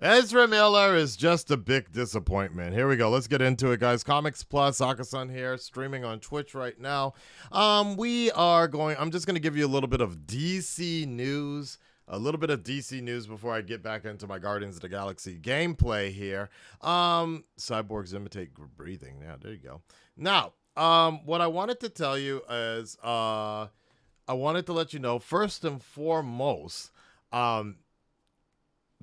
Ezra Miller is just a big disappointment. Here we go. Let's get into it, guys. Comics Plus, Akasan here, streaming on Twitch right now. I'm just going to give you a little bit of DC news. A little bit of DC news before I get back into my Guardians of the Galaxy gameplay here. Cyborgs imitate breathing. Yeah, there you go. Now, what I wanted to tell you is I wanted to let you know, first and foremost,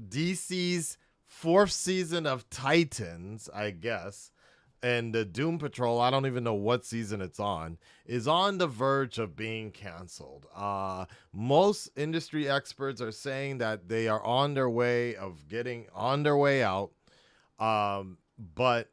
DC's fourth season of Titans, I guess, and the Doom Patrol, I don't even know what season it's on, is on the verge of being canceled. Most industry experts are saying that they are on their way of getting on their way out, but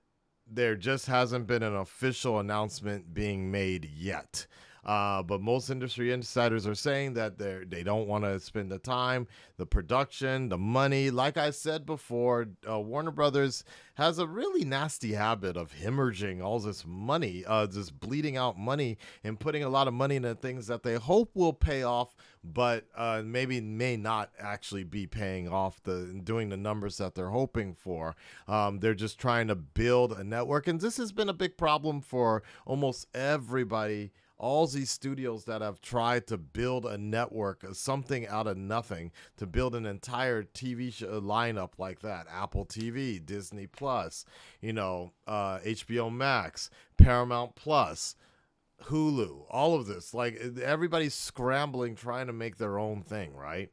there just hasn't been an official announcement being made yet. But most industry insiders are saying that they don't want to spend the time, the production, the money. Like I said before, Warner Brothers has a really nasty habit of hemorrhaging all this money, just bleeding out money and putting a lot of money into things that they hope will pay off, but maybe may not actually be paying off doing the numbers that they're hoping for. They're just trying to build a network, and this has been a big problem for almost everybody. All these studios that have tried to build a network, something out of nothing, to build an entire TV show lineup like that. Apple TV, Disney Plus, HBO Max, Paramount Plus, Hulu, all of this. Like, everybody's scrambling, trying to make their own thing, right?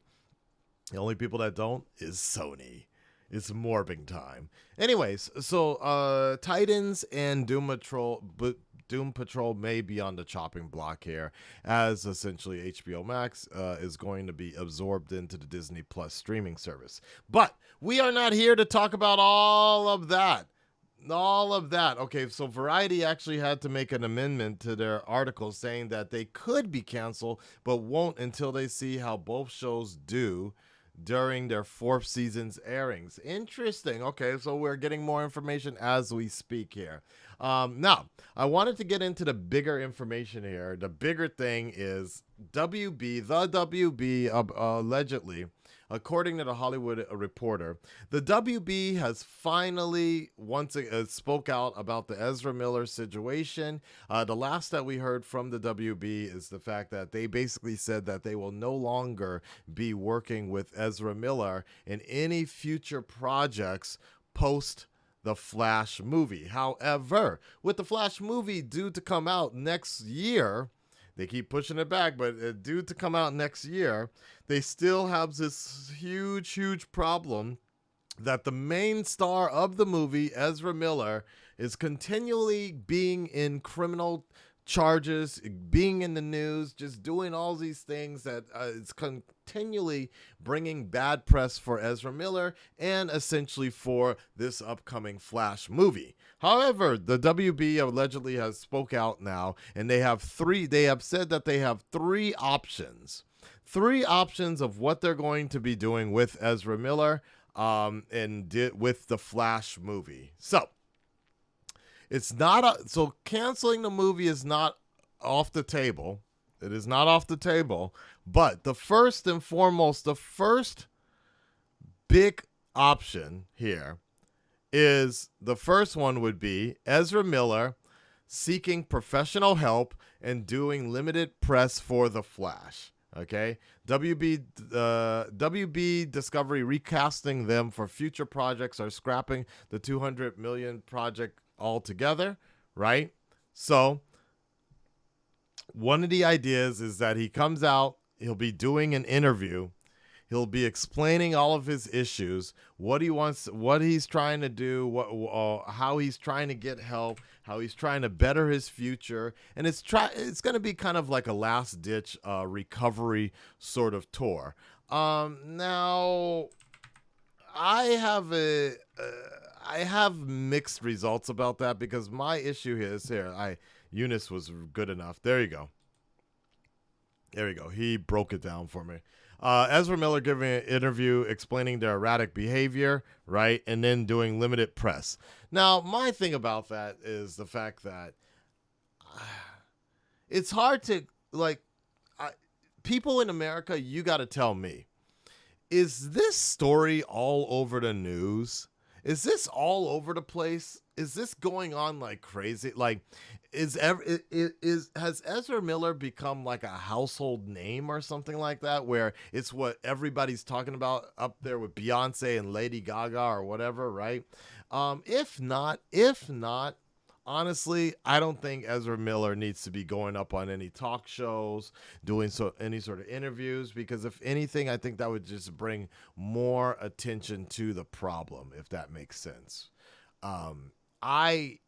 The only people that don't is Sony. It's morbing time. Anyways, so Titans and Doom Patrol may be on the chopping block here, as essentially HBO Max is going to be absorbed into the Disney Plus streaming service. But we are not here to talk about all of that. Okay, so Variety actually had to make an amendment to their article saying that they could be canceled, but won't until they see how both shows do during their fourth season's airings. Interesting. Okay, so we're getting more information as we speak here. Now, I wanted to get into the bigger information here. The bigger thing is the WB allegedly, according to the Hollywood Reporter, the WB has finally spoke out about the Ezra Miller situation. The last that we heard from the WB is the fact that they basically said that they will no longer be working with Ezra Miller in any future projects post the Flash movie. However, with the Flash movie due to come out next year, they keep pushing it back, but due to come out next year, they still have this huge problem that the main star of the movie, Ezra Miller, is continually being in criminal charges, being in the news, just doing all these things that is continually bringing bad press for Ezra Miller and essentially for this upcoming Flash movie. However, the WB allegedly has spoke out now, and they have said that they have three options of what they're going to be doing with Ezra Miller with the Flash movie. So canceling the movie is not off the table. It is not off the table. But the first big option here is, the first one would be Ezra Miller seeking professional help and doing limited press for the Flash. Okay, WB Discovery recasting them for future projects or scrapping the $200 million project altogether, right? So one of the ideas is that he comes out, he'll be doing an interview, he'll be explaining all of his issues, what he wants, what he's trying to do, how he's trying to get help, how he's trying to better his future, and it's going to be kind of like a last ditch recovery sort of tour. Now I have mixed results about that, because my issue is here. Eunice was good enough. There you go. He broke it down for me. Ezra Miller giving an interview explaining their erratic behavior, right? And then doing limited press. Now, my thing about that is the fact that it's hard to, people in America, you got to tell me, is this story all over the news? Is this all over the place? Is this going on like crazy? Like, has Ezra Miller become like a household name or something like that, where it's what everybody's talking about up there with Beyonce and Lady Gaga or whatever, right? If not, honestly, I don't think Ezra Miller needs to be going up on any talk shows, doing any sort of interviews, because if anything, I think that would just bring more attention to the problem, if that makes sense. I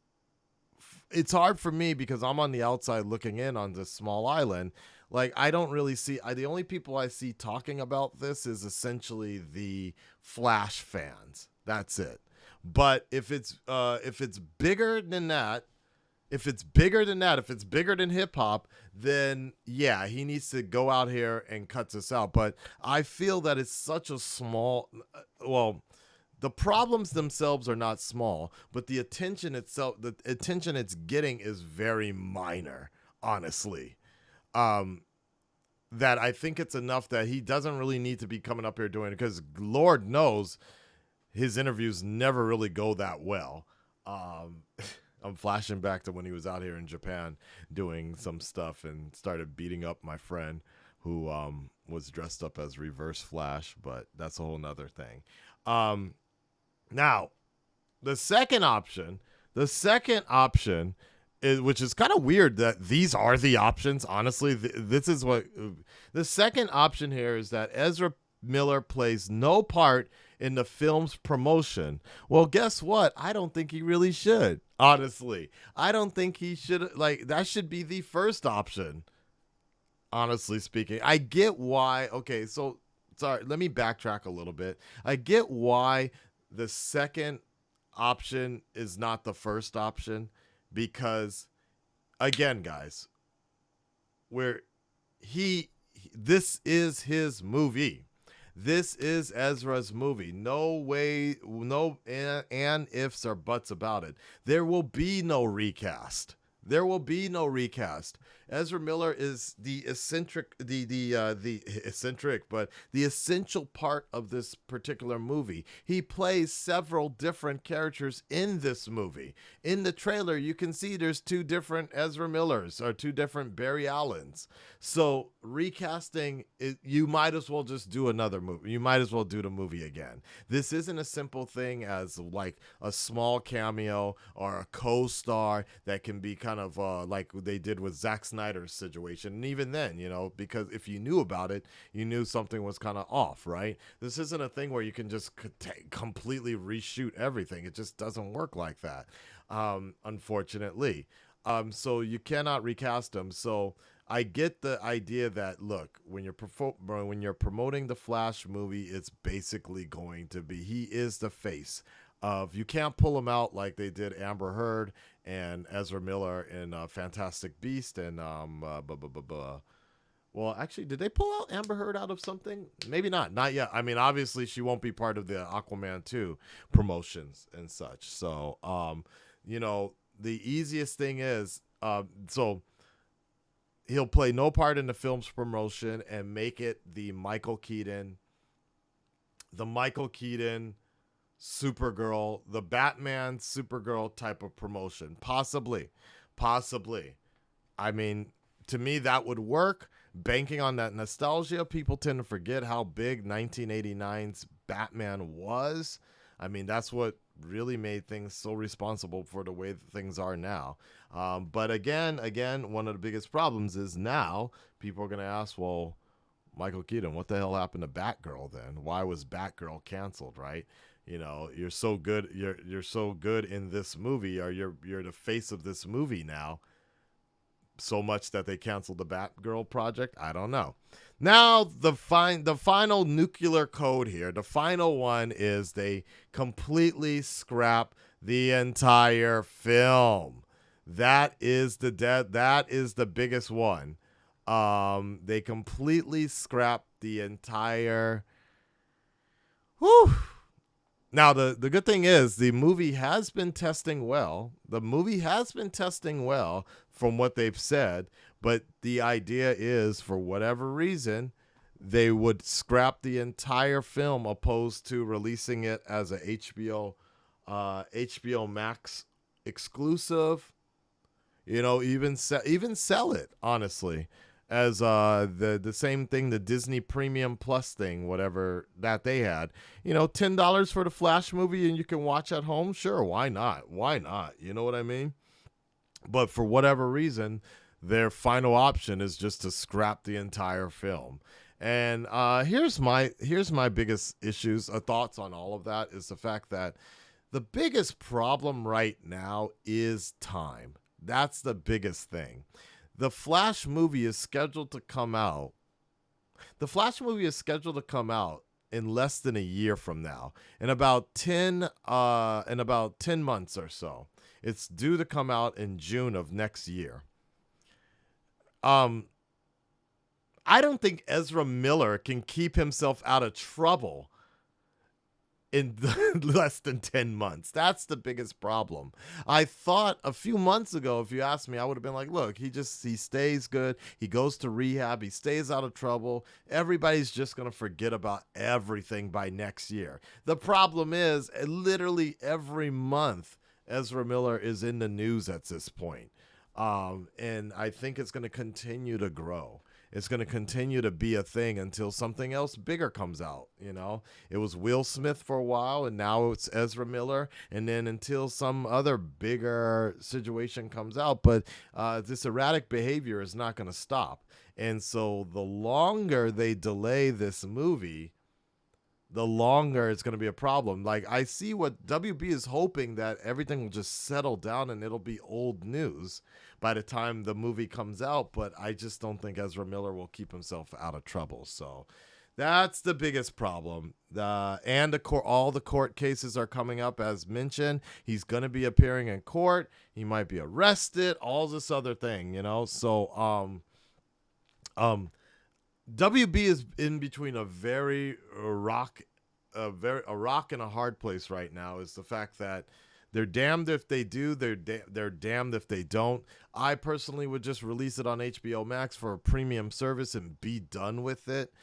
It's hard for me because I'm on the outside looking in on this small island. Like, I don't really see the only people I see talking about this is essentially the Flash fans. That's it. But if it's bigger than that, if it's bigger than hip hop, then yeah, he needs to go out here and cut this out. But I feel that it's such a small, well, the problems themselves are not small, but the attention it's getting is very minor, honestly. Um, that I think it's enough that he doesn't really need to be coming up here doing it, because Lord knows his interviews never really go that well. Um, I'm flashing back to when he was out here in Japan doing some stuff and started beating up my friend who was dressed up as Reverse Flash, but that's a whole nother thing. Now, the second option is, which is kind of weird that these are the options. Honestly, this is what the second option here is, that Ezra Miller plays no part in the film's promotion. Well, guess what? I don't think he really should. Honestly, I don't think he should. Like, that should be the first option. Honestly speaking, I get why. Okay, so sorry, let me backtrack a little bit. I get why the second option is not the first option, because again, guys, where this is his movie. This is Ezra's movie. No way, no and ifs or buts about it. There will be no recast. There will be no recast. Ezra Miller is the eccentric, but the essential part of this particular movie. He plays several different characters in this movie. In the trailer, you can see there's two different Ezra Millers or two different Barry Allens. So recasting, you might as well just do another movie. You might as well do the movie again. This isn't a simple thing as like a small cameo or a co-star that can be kind of like they did with Zack Snyder's situation. And even then, because if you knew about it, you knew something was kind of off, right? This isn't a thing where you can just completely reshoot everything. It just doesn't work like that, unfortunately. So you cannot recast them. So I get the idea that, look, when you're promoting the Flash movie, it's basically going to be, he is the face of, you can't pull him out like they did Amber Heard and Ezra Miller in Fantastic Beast and well, actually, did they pull out Amber Heard out of something? Maybe not yet. I mean, obviously she won't be part of the Aquaman 2 promotions and such. So the easiest thing is, so he'll play no part in the film's promotion and make it the Michael Keaton Supergirl, the Batman Supergirl type of promotion. Possibly. I mean, to me, that would work. Banking on that nostalgia, people tend to forget how big 1989's Batman was. I mean, that's what really made things so responsible for the way that things are now. But again, one of the biggest problems is now people are going to ask, well, Michael Keaton, what the hell happened to Batgirl then? Why was Batgirl canceled, right? You're so good. You're so good in this movie, or you're the face of this movie now. So much that they canceled the Batgirl project. I don't know. Now the final nuclear code here. The final one is they completely scrap the entire film. That is the biggest one. They completely scrap the entire. Whew. Now, the good thing is the movie has been testing well. From what they've said, but the idea is, for whatever reason, they would scrap the entire film opposed to releasing it as a HBO Max exclusive. Even sell it honestly as the same thing, the Disney Premium Plus thing, whatever that they had. $10 for the Flash movie and you can watch at home. Sure, why not? Why not? You know what I mean? But for whatever reason, their final option is just to scrap the entire film. And here's my biggest issues, thoughts on all of that is the fact that the biggest problem right now is time. That's the biggest thing. The Flash movie is scheduled to come out. The Flash movie is scheduled to come out in less than a year from now, in about 10 months or so. It's due to come out in June of next year. I don't think Ezra Miller can keep himself out of trouble in less than 10 months. That's the biggest problem. I thought a few months ago, if you asked me, I would have been like, look, he stays good. He goes to rehab. He stays out of trouble. Everybody's just going to forget about everything by next year. The problem is literally every month, Ezra Miller is in the news at this point. And I think it's going to continue to grow. It's going to continue to be a thing until something else bigger comes out. It was Will Smith for a while, and now it's Ezra Miller, and then until some other bigger situation comes out. But this erratic behavior is not going to stop. And so the longer they delay this movie, the longer it's going to be a problem. Like, I see what WB is hoping, that everything will just settle down and it'll be old news by the time the movie comes out. But I just don't think Ezra Miller will keep himself out of trouble. So that's the biggest problem. All the court cases are coming up, as mentioned. He's going to be appearing in court. He might be arrested, all this other thing, So, WB is in between a rock and a hard place right now. Is the fact that they're damned if they do, they're damned if they don't. I personally would just release it on HBO Max for a premium service and be done with it.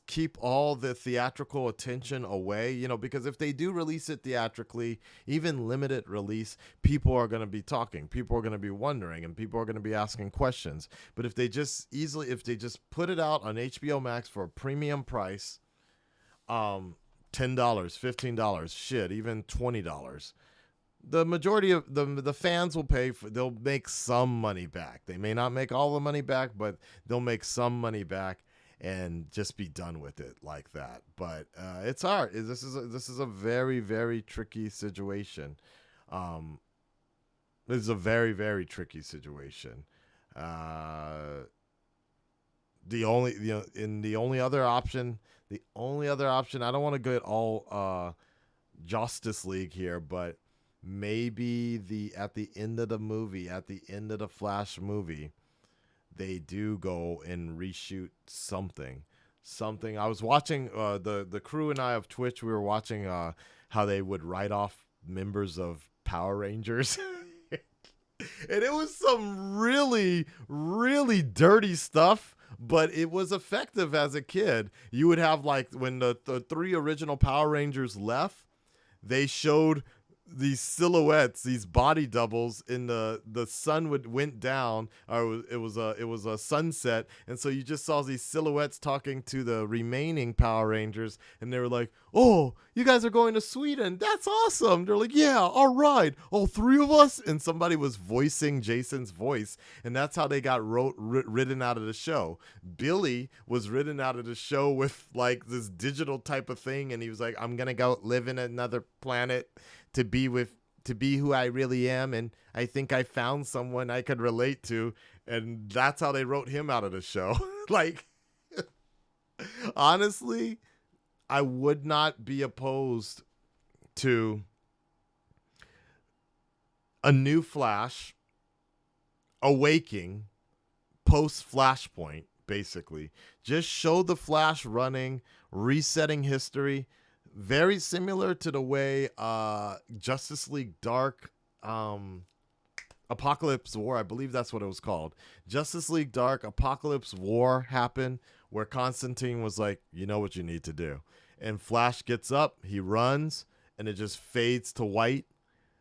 Keep all the theatrical attention away, because if they do release it theatrically, even limited release, people are going to be talking, people are going to be wondering, and people are going to be asking questions. But if they just put it out on HBO Max for a premium price, $10, $15, shit, even $20, the majority of the fans will pay for. They'll make some money back. They may not make all the money back, but they'll make some money back and just be done with it like that. But it's hard. This is a very, very tricky situation. This is a very, very tricky situation. The only other option, I don't want to get all Justice League here, but maybe at the end of the Flash movie, they do go and reshoot something. I was watching the crew and I of Twitch. We were watching how they would write off members of Power Rangers. And it was some really, really dirty stuff, but it was effective as a kid. You would have, like, when the 3 original Power Rangers left, they showed these silhouettes, these body doubles in the sun went down, or it was a sunset, and so you just saw these silhouettes talking to the remaining Power Rangers, and they were like, "Oh, you guys are going to Sweden? That's awesome!" They're like, "Yeah, all right, all 3 of us." And somebody was voicing Jason's voice, and that's how they got written out of the show. Billy was written out of the show with, like, this digital type of thing, and he was like, "I'm gonna go live in another planet to be who I really am, and I think I found someone I could relate to," and that's how they wrote him out of the show. Like, honestly, I would not be opposed to a new Flash awaking post Flashpoint, basically. Just show the Flash running, resetting history, very similar to the way Justice League Dark Apocalypse War, I believe that's what it was called. Justice League Dark Apocalypse War happened, where Constantine was like, you know what you need to do. And Flash gets up, he runs, and it just fades to white,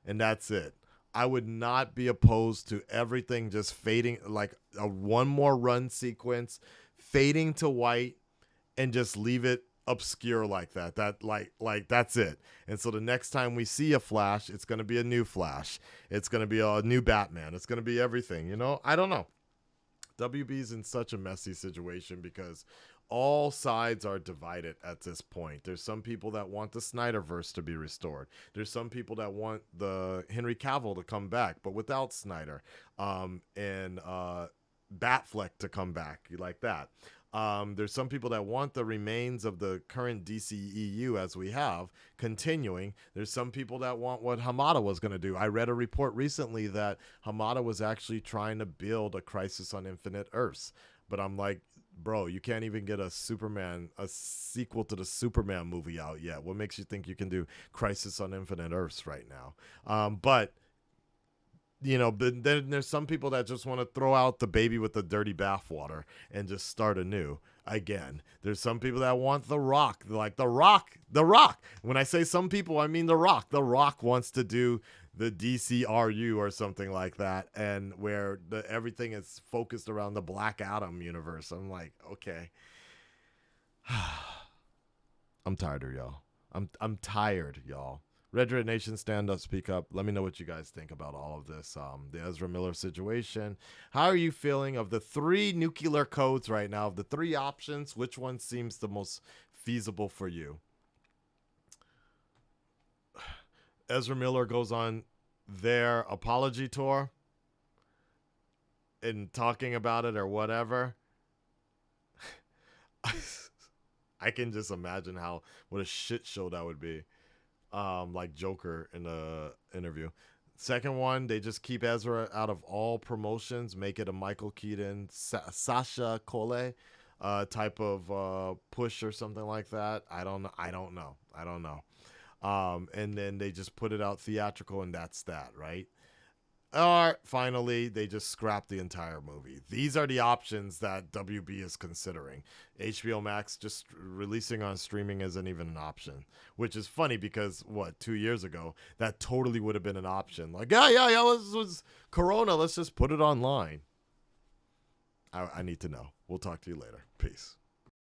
and that's it. I would not be opposed to everything just fading, like a one more run sequence, fading to white, and just leave it obscure like that. Like that's it. And so the next time we see a Flash, it's gonna be a new Flash. It's gonna be a new Batman. It's gonna be everything. I don't know. WB's in such a messy situation because all sides are divided at this point. There's some people that want the Snyderverse to be restored. There's some people that want the Henry Cavill to come back, but without Snyder, and Batfleck to come back like that. There's some people that want the remains of the current DCEU as we have continuing. There's some people that want what Hamada was going to do. I read a report recently that Hamada was actually trying to build a Crisis on Infinite Earths. But I'm like, bro, you can't even get a sequel to the Superman movie out yet. What makes you think you can do Crisis on Infinite Earths right now? But then there's some people that just want to throw out the baby with the dirty bathwater and just start anew again. There's some people that want The Rock, like The Rock. When I say some people, I mean The Rock. The Rock wants to do the DCRU or something like that, and where everything is focused around the Black Adam universe. I'm like, okay. I'm tired of y'all. I'm tired, y'all. Red Red Nation, stand up, speak up. Let me know what you guys think about all of this. The Ezra Miller situation. How are you feeling of the 3 nuclear codes right now? Of the 3 options, which one seems the most feasible for you? Ezra Miller goes on their apology tour and talking about it or whatever. I can just imagine what a shit show that would be. Like Joker in the interview. Second one, they just keep Ezra out of all promotions, make it a Michael Keaton, Sasha Cole type of push or something like that. I don't know. And then they just put it out theatrical, and that's that, right? Or finally, they just scrap the entire movie. These are the options that WB is considering. HBO Max just releasing on streaming isn't even an option, which is funny because, 2 years ago, that totally would have been an option. Like, yeah, was Corona. Let's just put it online. I need to know. We'll talk to you later. Peace.